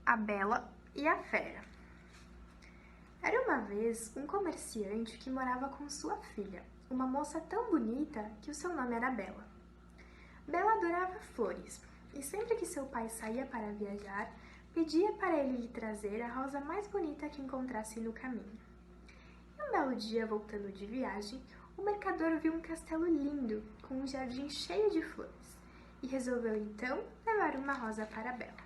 A Bela e a Fera. Era uma vez um comerciante que morava com sua filha, uma moça tão bonita que o seu nome era Bela. Bela adorava flores e sempre que seu pai saía para viajar, pedia para ele lhe trazer a rosa mais bonita que encontrasse no caminho. E um belo dia, voltando de viagem, o mercador viu um castelo lindo com um jardim cheio de flores e resolveu então levar uma rosa para Bela.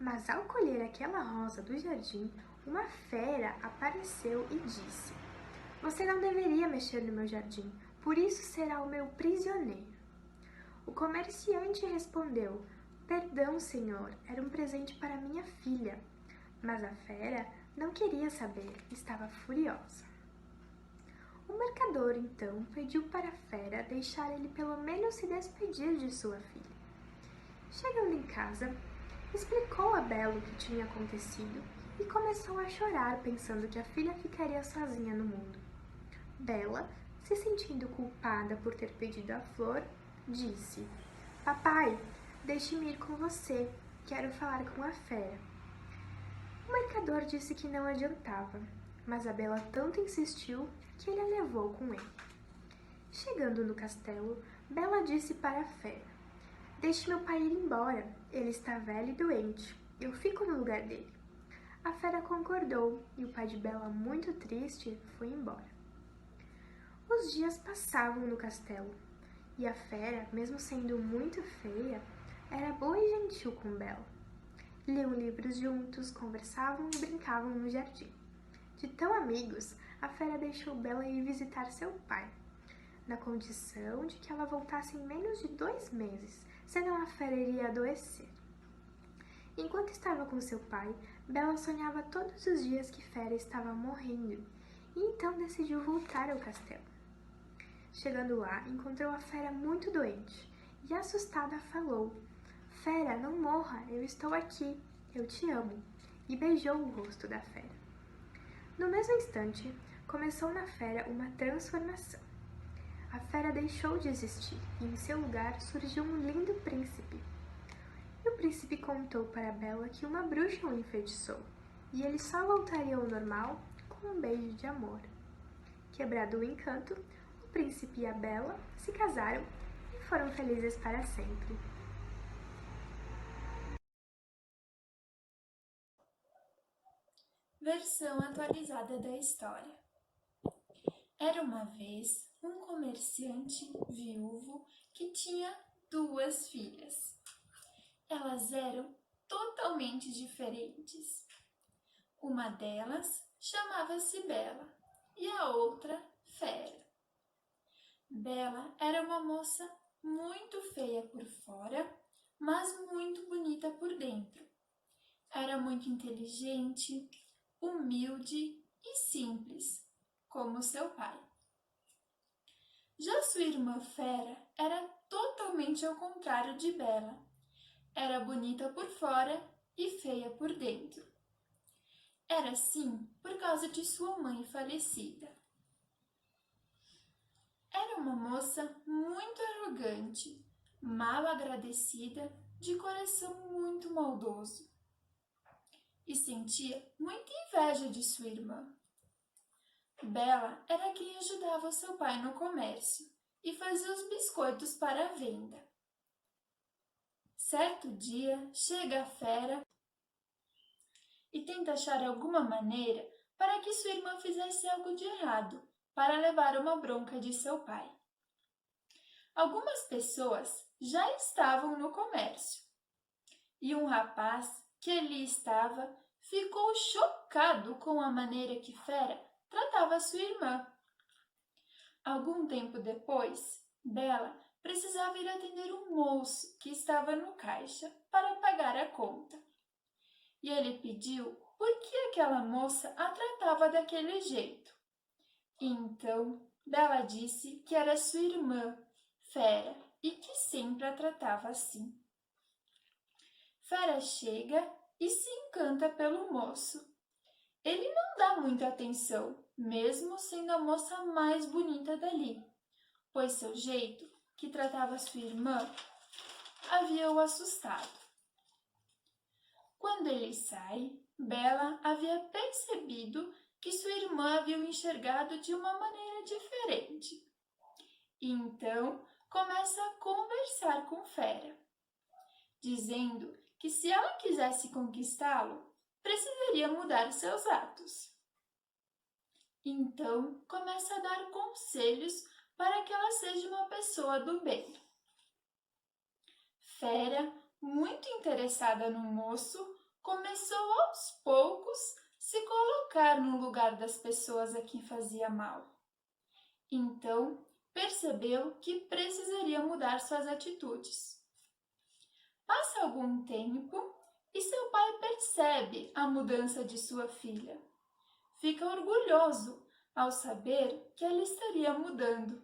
Mas ao colher aquela rosa do jardim, uma fera apareceu e disse: "Você não deveria mexer no meu jardim, por isso será o meu prisioneiro." O comerciante respondeu: "Perdão, senhor, era um presente para minha filha." Mas a fera não queria saber, estava furiosa. O mercador então pediu para a fera deixar ele pelo menos se despedir de sua filha. Chegando em casa, explicou a Bela o que tinha acontecido e começou a chorar, pensando que a filha ficaria sozinha no mundo. Bela, se sentindo culpada por ter pedido a flor, disse: "Papai, deixe-me ir com você, quero falar com a fera." O mercador disse que não adiantava, mas a Bela tanto insistiu que ele a levou com ele. Chegando no castelo, Bela disse para a fera: "Deixe meu pai ir embora, ele está velho e doente, eu fico no lugar dele." A fera concordou e o pai de Bela, muito triste, foi embora. Os dias passavam no castelo e a fera, mesmo sendo muito feia, era boa e gentil com Bela. Liam livros juntos, conversavam e brincavam no jardim. De tão amigos, a fera deixou Bela ir visitar seu pai, na condição de que ela voltasse em menos de 2 meses, senão a fera iria adoecer. Enquanto estava com seu pai, Bela sonhava todos os dias que Fera estava morrendo, e então decidiu voltar ao castelo. Chegando lá, encontrou a fera muito doente, e assustada falou: "Fera, não morra, eu estou aqui, eu te amo", e beijou o rosto da fera. No mesmo instante, começou na fera uma transformação. A fera deixou de existir e em seu lugar surgiu um lindo príncipe. E o príncipe contou para Bela que uma bruxa o enfeitiçou e ele só voltaria ao normal com um beijo de amor. Quebrado o encanto, o príncipe e a Bela se casaram e foram felizes para sempre. Versão atualizada da história. Era uma vez um comerciante viúvo que tinha 2 filhas. Elas eram totalmente diferentes. Uma delas chamava-se Bela e a outra Fera. Bela era uma moça muito feia por fora, mas muito bonita por dentro. Era muito inteligente, humilde e simples, como seu pai. Já sua irmã Fera era totalmente ao contrário de Bela. Era bonita por fora e feia por dentro. Era assim por causa de sua mãe falecida. Era uma moça muito arrogante, mal agradecida, de coração muito maldoso. E sentia muita inveja de sua irmã. Bela era quem ajudava seu pai no comércio e fazia os biscoitos para a venda. Certo dia, chega a fera e tenta achar alguma maneira para que sua irmã fizesse algo de errado, para levar uma bronca de seu pai. Algumas pessoas já estavam no comércio e um rapaz que ali estava ficou chocado com a maneira que Fera tratava sua irmã. Algum tempo depois, Bela precisava ir atender um moço que estava no caixa para pagar a conta. E ele pediu por que aquela moça a tratava daquele jeito. Então, Bela disse que era sua irmã, Fera, e que sempre a tratava assim. Fera chega e se encanta pelo moço. Ele não dá muita atenção, mesmo sendo a moça mais bonita dali, pois seu jeito, que tratava sua irmã, havia o assustado. Quando ele sai, Bela havia percebido que sua irmã havia o enxergado de uma maneira diferente. E então começa a conversar com Fera, dizendo que se ela quisesse conquistá-lo, precisaria mudar seus atos. Então começa a dar conselhos para que ela seja uma pessoa do bem. Fera, muito interessada no moço, começou aos poucos se colocar no lugar das pessoas a quem fazia mal. Então percebeu que precisaria mudar suas atitudes. Passa algum tempo e seu pai percebe a mudança de sua filha. Fica orgulhoso ao saber que ela estaria mudando,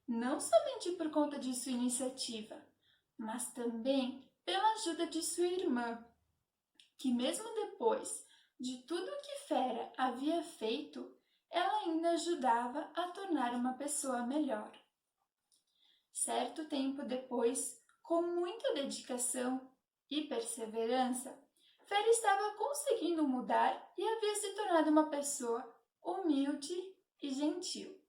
não somente por conta de sua iniciativa, mas também pela ajuda de sua irmã, que mesmo depois de tudo que Fera havia feito, ela ainda ajudava a tornar uma pessoa melhor. Certo tempo depois, com muita dedicação e perseverança, Fera estava conseguindo mudar e havia se tornado uma pessoa humilde e gentil.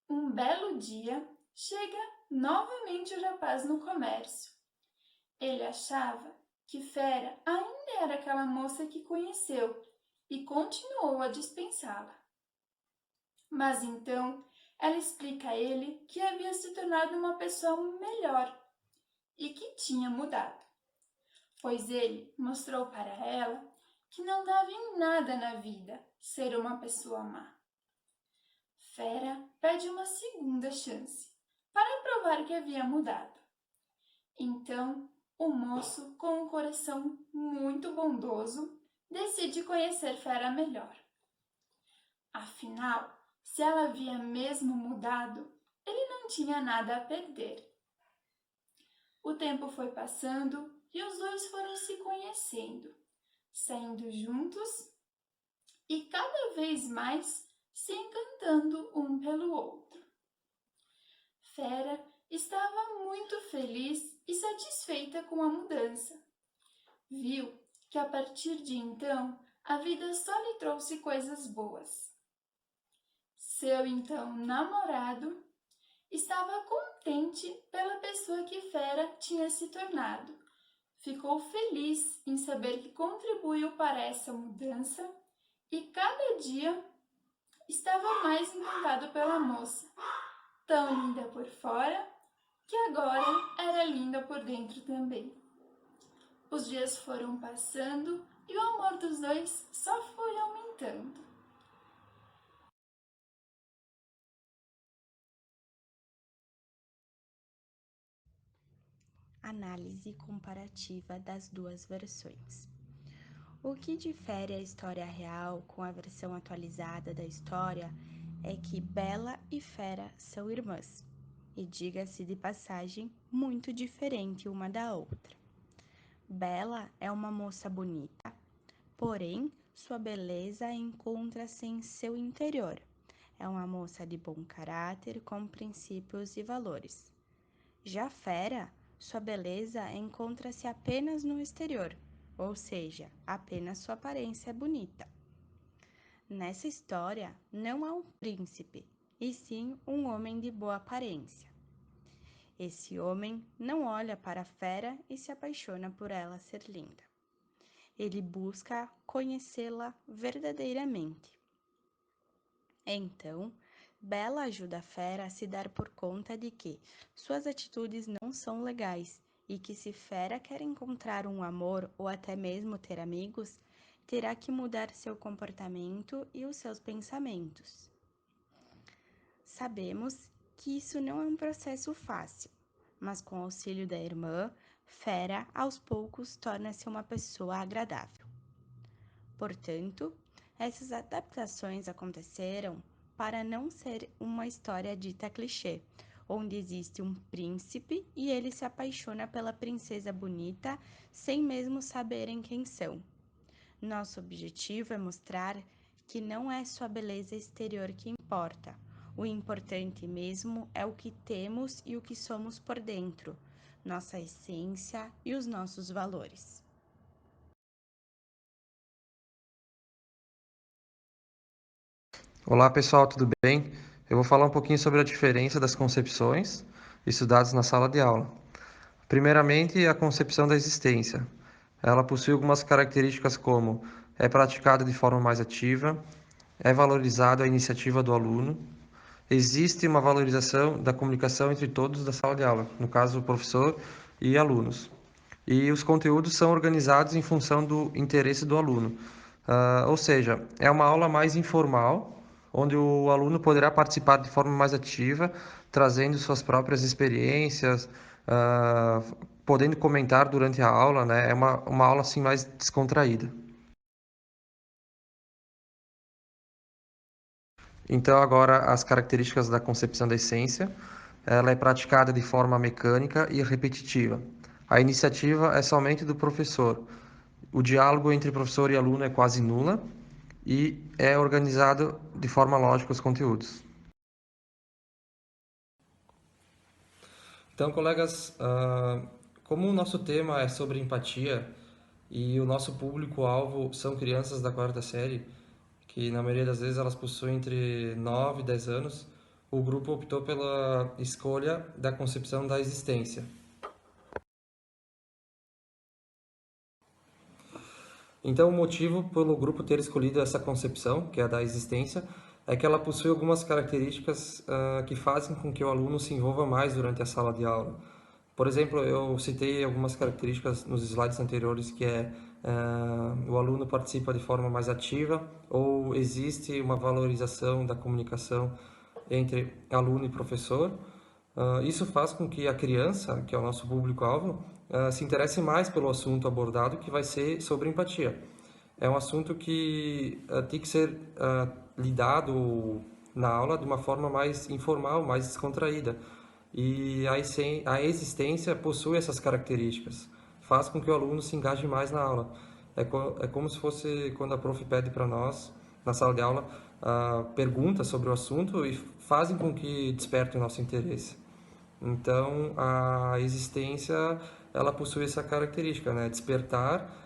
Um belo dia, chega novamente o rapaz no comércio. Ele achava que Fera ainda era aquela moça que conheceu e continuou a dispensá-la. Mas então ela explica a ele que havia se tornado uma pessoa melhor e que tinha mudado, pois ele mostrou para ela que não dava em nada na vida ser uma pessoa má. Fera pede uma segunda chance para provar que havia mudado. Então, o moço, com um coração muito bondoso, decide conhecer Fera melhor. Afinal, se ela havia mesmo mudado, ele não tinha nada a perder. O tempo foi passando e os dois foram se conhecendo, saindo juntos e cada vez mais se encantando um pelo outro. Fera estava muito feliz e satisfeita com a mudança. Viu que a partir de então a vida só lhe trouxe coisas boas. Seu então namorado estava contente pela pessoa que Fera tinha se tornado. Ficou feliz em saber que contribuiu para essa mudança e cada dia estava mais encantado pela moça, tão linda por fora que agora era linda por dentro também. Os dias foram passando e o amor dos dois só foi aumentando. Análise comparativa das duas versões. O que difere a história real com a versão atualizada da história é que Bela e Fera são irmãs, e diga-se de passagem, muito diferente uma da outra. Bela é uma moça bonita, porém sua beleza encontra-se em seu interior. É uma moça de bom caráter, com princípios e valores. Já Fera, sua beleza encontra-se apenas no exterior, ou seja, apenas sua aparência é bonita. Nessa história, não há um príncipe, e sim um homem de boa aparência. Esse homem não olha para a Fera e se apaixona por ela ser linda. Ele busca conhecê-la verdadeiramente. Então, Bela ajuda a Fera a se dar por conta de que suas atitudes não são legais e que se Fera quer encontrar um amor ou até mesmo ter amigos, terá que mudar seu comportamento e os seus pensamentos. Sabemos que isso não é um processo fácil, mas com o auxílio da irmã, Fera aos poucos torna-se uma pessoa agradável. Portanto, essas adaptações aconteceram para não ser uma história dita clichê, onde existe um príncipe e ele se apaixona pela princesa bonita sem mesmo saberem quem são. Nosso objetivo é mostrar que não é só a beleza exterior que importa. O importante mesmo é o que temos e o que somos por dentro, nossa essência e os nossos valores. Olá pessoal, tudo bem? Eu vou falar um pouquinho sobre a diferença das concepções estudadas na sala de aula. Primeiramente, a concepção da existência. Ela possui algumas características como é praticada de forma mais ativa, é valorizada a iniciativa do aluno, existe uma valorização da comunicação entre todos da sala de aula, no caso o professor e alunos. E os conteúdos são organizados em função do interesse do aluno. Ou seja, é uma aula mais informal, onde o aluno poderá participar de forma mais ativa, trazendo suas próprias experiências, podendo comentar durante a aula, né? É uma aula assim mais descontraída. Então, agora as características da concepção da essência. Ela é praticada de forma mecânica e repetitiva. A iniciativa é somente do professor. O diálogo entre professor e aluno é quase nula e é organizado de forma lógica os conteúdos. Então, colegas, como o nosso tema é sobre empatia e o nosso público-alvo são crianças da quarta série, que na maioria das vezes elas possuem entre 9 e 10 anos, o grupo optou pela escolha da concepção da existência. Então, o motivo pelo grupo ter escolhido essa concepção, que é a da existência, é que ela possui algumas características que fazem com que o aluno se envolva mais durante a sala de aula. Por exemplo, eu citei algumas características nos slides anteriores, que é o aluno participa de forma mais ativa ou existe uma valorização da comunicação entre aluno e professor. Isso faz com que a criança, que é o nosso público-alvo, se interesse mais pelo assunto abordado, que vai ser sobre empatia. É um assunto que tem que ser lidado na aula de uma forma mais informal, mais descontraída. E a existência possui essas características, faz com que o aluno se engaje mais na aula. É como se fosse quando a prof pede para nós, na sala de aula, perguntas sobre o assunto e fazem com que desperte o nosso interesse. Então, a existência, ela possui essa característica, né? Despertar,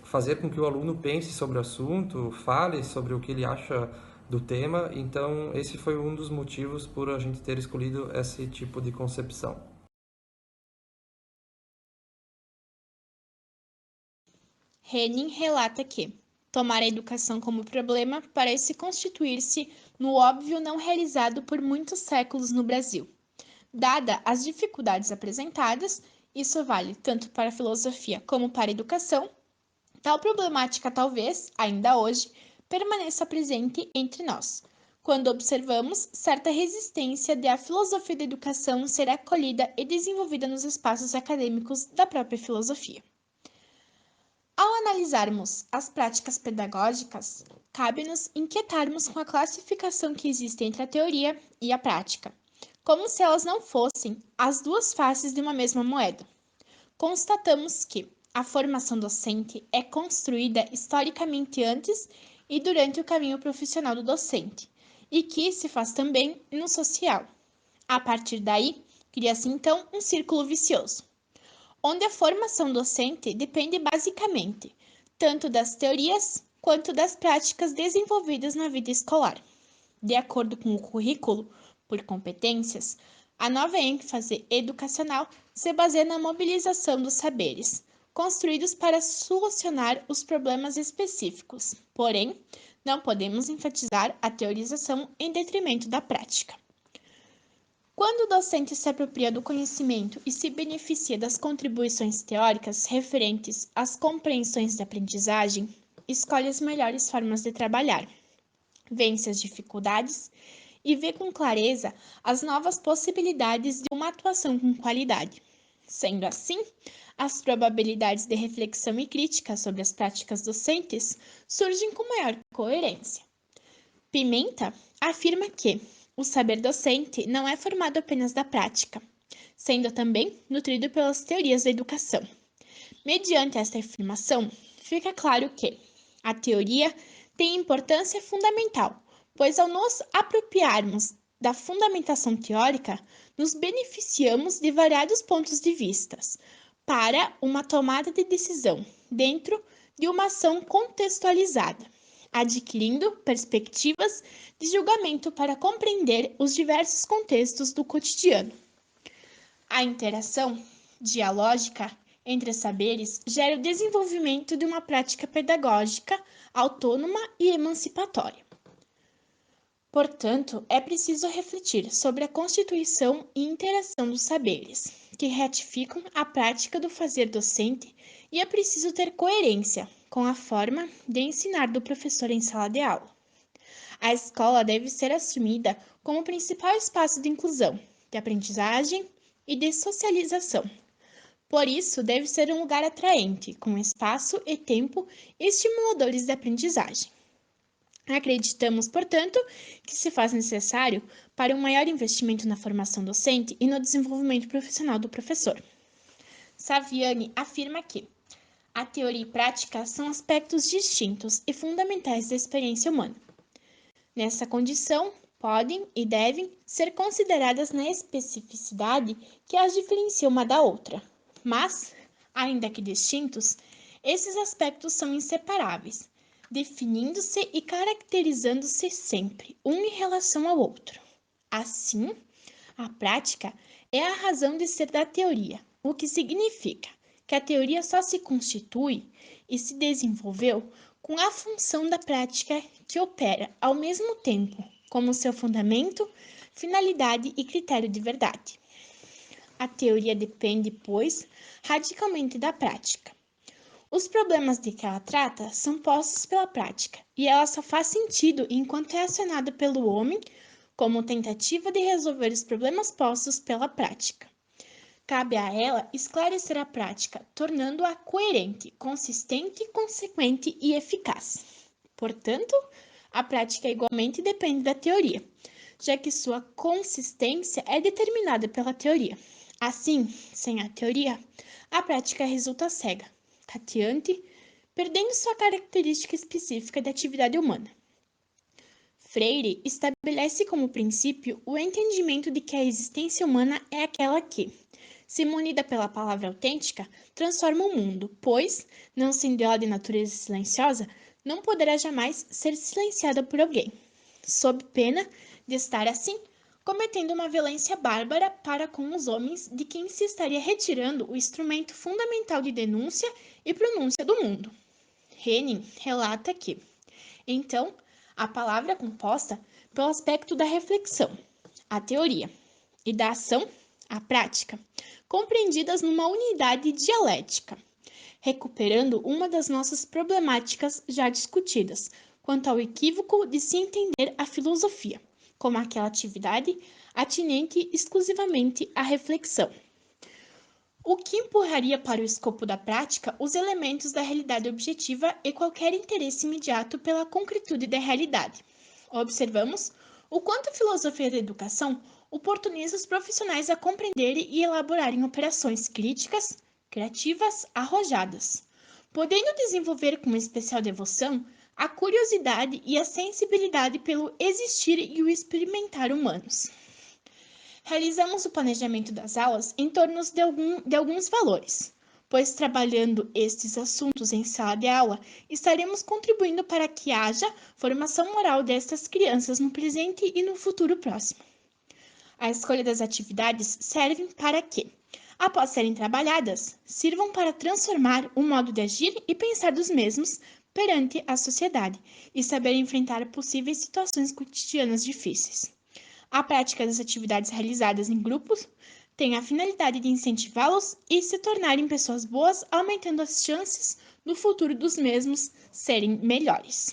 fazer com que o aluno pense sobre o assunto, fale sobre o que ele acha do tema. Então, esse foi um dos motivos por a gente ter escolhido esse tipo de concepção. Henning relata que tomar a educação como problema parece constituir-se no óbvio não realizado por muitos séculos no Brasil. Dada as dificuldades apresentadas, isso vale tanto para a filosofia como para a educação, tal problemática talvez, ainda hoje, permaneça presente entre nós, quando observamos certa resistência de a filosofia da educação ser acolhida e desenvolvida nos espaços acadêmicos da própria filosofia. Ao analisarmos as práticas pedagógicas, cabe-nos inquietarmos com a classificação que existe entre a teoria e a prática, como se elas não fossem as duas faces de uma mesma moeda. Constatamos que a formação docente é construída historicamente antes e durante o caminho profissional do docente, e que se faz também no social. A partir daí, cria-se então um círculo vicioso, onde a formação docente depende basicamente tanto das teorias quanto das práticas desenvolvidas na vida escolar. De acordo com o currículo por competências, a nova ênfase educacional se baseia na mobilização dos saberes, construídos para solucionar os problemas específicos. Porém, não podemos enfatizar a teorização em detrimento da prática. Quando o docente se apropria do conhecimento e se beneficia das contribuições teóricas referentes às compreensões da aprendizagem, escolhe as melhores formas de trabalhar, vence as dificuldades e vê com clareza as novas possibilidades de uma atuação com qualidade. Sendo assim, as probabilidades de reflexão e crítica sobre as práticas docentes surgem com maior coerência. Pimenta afirma que o saber docente não é formado apenas da prática, sendo também nutrido pelas teorias da educação. Mediante esta afirmação, fica claro que a teoria tem importância fundamental, pois ao nos apropriarmos da fundamentação teórica, nos beneficiamos de variados pontos de vista para uma tomada de decisão dentro de uma ação contextualizada. adquirindo perspectivas de julgamento para compreender os diversos contextos do cotidiano. A interação dialógica entre os saberes gera o desenvolvimento de uma prática pedagógica autônoma e emancipatória. Portanto, é preciso refletir sobre a constituição e interação dos saberes, que ratificam a prática do fazer docente, e é preciso ter coerência com a forma de ensinar do professor em sala de aula. A escola deve ser assumida como o principal espaço de inclusão, de aprendizagem e de socialização. Por isso, deve ser um lugar atraente, com espaço e tempo estimuladores de aprendizagem. Acreditamos, portanto, que se faz necessário para um maior investimento na formação docente e no desenvolvimento profissional do professor. Saviani afirma que a teoria e prática são aspectos distintos e fundamentais da experiência humana. Nessa condição, podem e devem ser consideradas na especificidade que as diferencia uma da outra. Mas, ainda que distintos, esses aspectos são inseparáveis, definindo-se e caracterizando-se sempre, um em relação ao outro. Assim, a prática é a razão de ser da teoria, o que significa que a teoria só se constitui e se desenvolveu com a função da prática que opera ao mesmo tempo como seu fundamento, finalidade e critério de verdade. A teoria depende, pois, radicalmente da prática. Os problemas de que ela trata são postos pela prática, e ela só faz sentido enquanto é acionada pelo homem como tentativa de resolver os problemas postos pela prática. Cabe a ela esclarecer a prática, tornando-a coerente, consistente, consequente e eficaz. Portanto, a prática igualmente depende da teoria, já que sua consistência é determinada pela teoria. Assim, sem a teoria, a prática resulta cega, tateante, perdendo sua característica específica de atividade humana. Freire estabelece como princípio o entendimento de que a existência humana é aquela que, se munida pela palavra autêntica, transforma o mundo, pois, não sendo ela de natureza silenciosa, não poderá jamais ser silenciada por alguém, sob pena de estar, assim, cometendo uma violência bárbara para com os homens de quem se estaria retirando o instrumento fundamental de denúncia e pronúncia do mundo. Henning relata que, então, a palavra é composta pelo aspecto da reflexão, a teoria, e da ação, a prática, compreendidas numa unidade dialética, recuperando uma das nossas problemáticas já discutidas, quanto ao equívoco de se entender a filosofia como aquela atividade atinente exclusivamente à reflexão, o que empurraria para o escopo da prática os elementos da realidade objetiva e qualquer interesse imediato pela concretude da realidade. Observamos o quanto a filosofia da educação oportuniza os profissionais a compreenderem e elaborarem operações críticas, criativas, arrojadas, podendo desenvolver com especial devoção a curiosidade e a sensibilidade pelo existir e o experimentar humanos. Realizamos o planejamento das aulas em torno de alguns valores, pois trabalhando estes assuntos em sala de aula, estaremos contribuindo para que haja formação moral destas crianças no presente e no futuro próximo. A escolha das atividades serve para que, após serem trabalhadas, sirvam para transformar o modo de agir e pensar dos mesmos perante a sociedade e saber enfrentar possíveis situações cotidianas difíceis. A prática das atividades realizadas em grupos tem a finalidade de incentivá-los e se tornarem pessoas boas, aumentando as chances do futuro dos mesmos serem melhores.